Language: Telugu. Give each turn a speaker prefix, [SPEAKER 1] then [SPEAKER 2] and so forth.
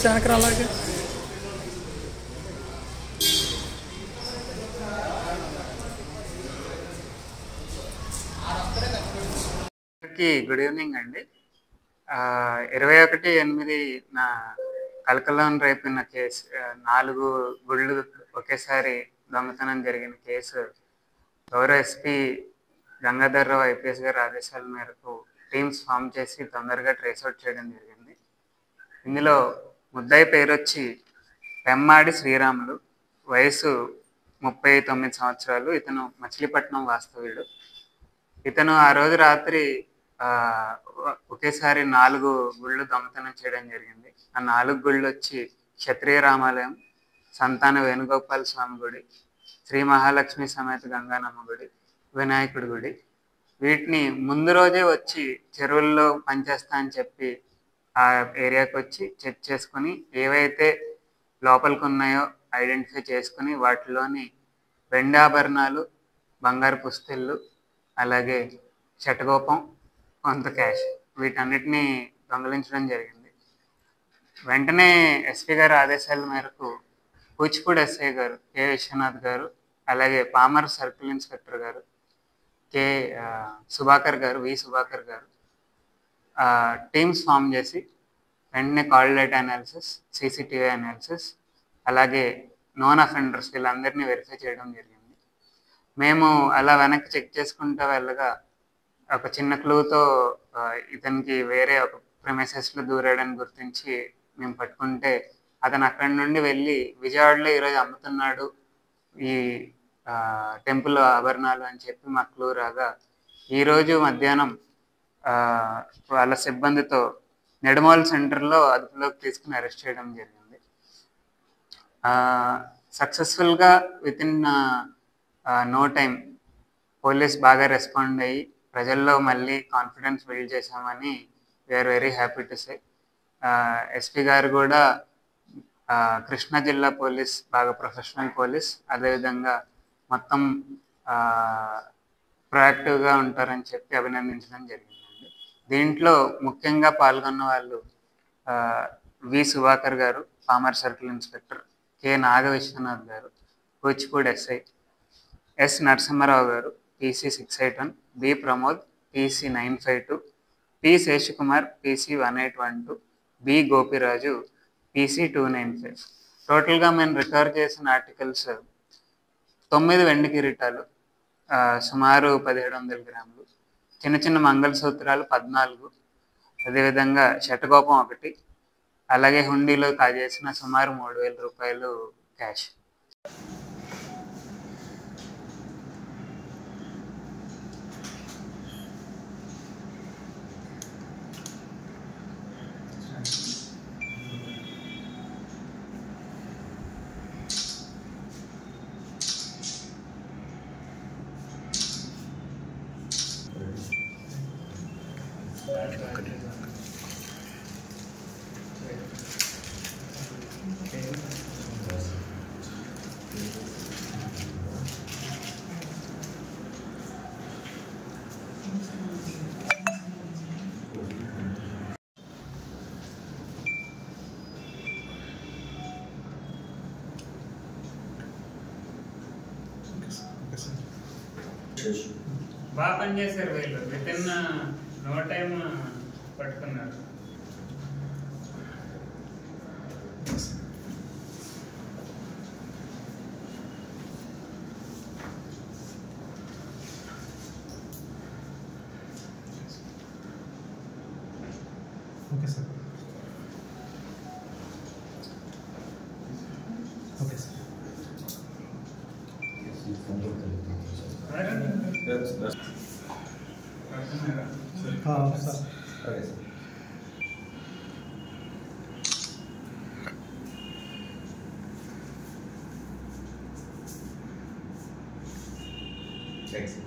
[SPEAKER 1] కొంచెం వెనక అలాగే
[SPEAKER 2] గుడ్ ఈవినింగ్ అండి. 21/8 నా కలకలం రేపిన కేసు, 4 గుళ్ళు ఒకేసారి దొంగతనం జరిగిన కేసు గౌరవ ఎస్పీ గంగాధర్రావు ఐపీఎస్ గారి ఆదేశాల మేరకు టీమ్స్ ఫామ్ చేసి తొందరగా ట్రేస్అవుట్ చేయడం జరిగింది. ఇందులో ముద్దాయి పేరు వచ్చి పెమ్మాడి శ్రీరాములు, వయసు 39 సంవత్సరాలు. ఇతను మచిలీపట్నం వాస్తవ్యుడు. ఇతను ఆ రోజు రాత్రి ఒకేసారి 4 గుళ్ళు దొంగతనం చేయడం జరిగింది. ఆ 4 గుళ్ళు వచ్చి క్షత్రియ రామాలయం, సంతాన వేణుగోపాల స్వామి గుడి, శ్రీ మహాలక్ష్మి సమేత గంగానమ్మ గుడి, వినాయకుడి గుడి. వీటిని ముందు రోజే వచ్చి చెరువుల్లో పనిచేస్తా అని చెప్పి ఆ ఏరియాకి వచ్చి చెక్ చేసుకుని ఏవైతే లోపలికి ఉన్నాయో ఐడెంటిఫై చేసుకుని వాటిలోని వెండి ఆభరణాలు, బంగారు పుస్తెళ్ళు, అలాగే శటగోపం, కొంత క్యాష్, వీటన్నిటిని దొంగలించడం జరిగింది. వెంటనే ఎస్పీ గారి ఆదేశాల మేరకు కూచిపూడి ఎస్ఐ గారు కె విశ్వనాథ్ గారు, అలాగే పామర్ సర్కిల్ ఇన్స్పెక్టర్ గారు వి సుభాకర్ గారు టీమ్స్ ఫామ్ చేసి వెంటనే call data analysis, CCTV analysis, అలాగే నాన్ అఫెండర్స్ వీళ్ళందరినీ వెరిఫై చేయడం జరిగింది. మేము అలా వెనక్కి చెక్ చేసుకుంటూ వెళ్ళగా ఒక చిన్న క్లూతో ఇతనికి వేరే ఒక ప్రెమిసెస్లో దూరాడని గుర్తించి మేము పట్టుకుంటే అతను అక్కడి నుండి వెళ్ళి విజయవాడలో ఈరోజు అమ్ముతున్నాడు ఈ టెంపుల్ ఆభరణాలు అని చెప్పి మాకు క్లూ రాగా ఈరోజు మధ్యాహ్నం వాళ్ళ సిబ్బందితో నెడమాల్ సెంటర్లో అదుపులోకి తీసుకుని అరెస్ట్ చేయడం జరిగింది. సక్సెస్ఫుల్గా వితిన్ నో టైం పోలీస్ బాగా రెస్పాండ్ అయ్యి ప్రజల్లో మళ్ళీ కాన్ఫిడెన్స్ బిల్డ్ చేశామని we are very happy to say. SP గారు కూడా కృష్ణా జిల్లా పోలీస్ బాగా ప్రొఫెషనల్ పోలీస్, అదేవిధంగా మొత్తం ప్రొయాక్టివ్గా ఉంటారని చెప్పి అభినందించడం జరిగిందండి. దీంట్లో ముఖ్యంగా పాల్గొన్న వాళ్ళు వి సుభాకర్ గారు, Pamarru circle inspector, K Naga Vishwanath గారు, కూచిపూడి ఎస్ఐ, ఎస్ నరసింహారావు గారు PC 681, B Pramod PC 952, P Seshakumar PC 1812, B Gopiraju PC 295. టోటల్గా మేము రికవర్ చేసిన ఆర్టికల్స్ 9 వెండి కిరీటాలు, సుమారు 1700 గ్రాములు, చిన్న చిన్న మంగళసూత్రాలు 14, అదేవిధంగా శటగోపం 1, అలాగే హుండీలో కాజేసిన సుమారు 3000 రూపాయలు క్యాష్. బాగా పనిచేశారు వీళ్ళు, వితిన్ నో టైం పట్టుకున్నారు.
[SPEAKER 3] Okay sir. Okay sir.
[SPEAKER 4] Thanks.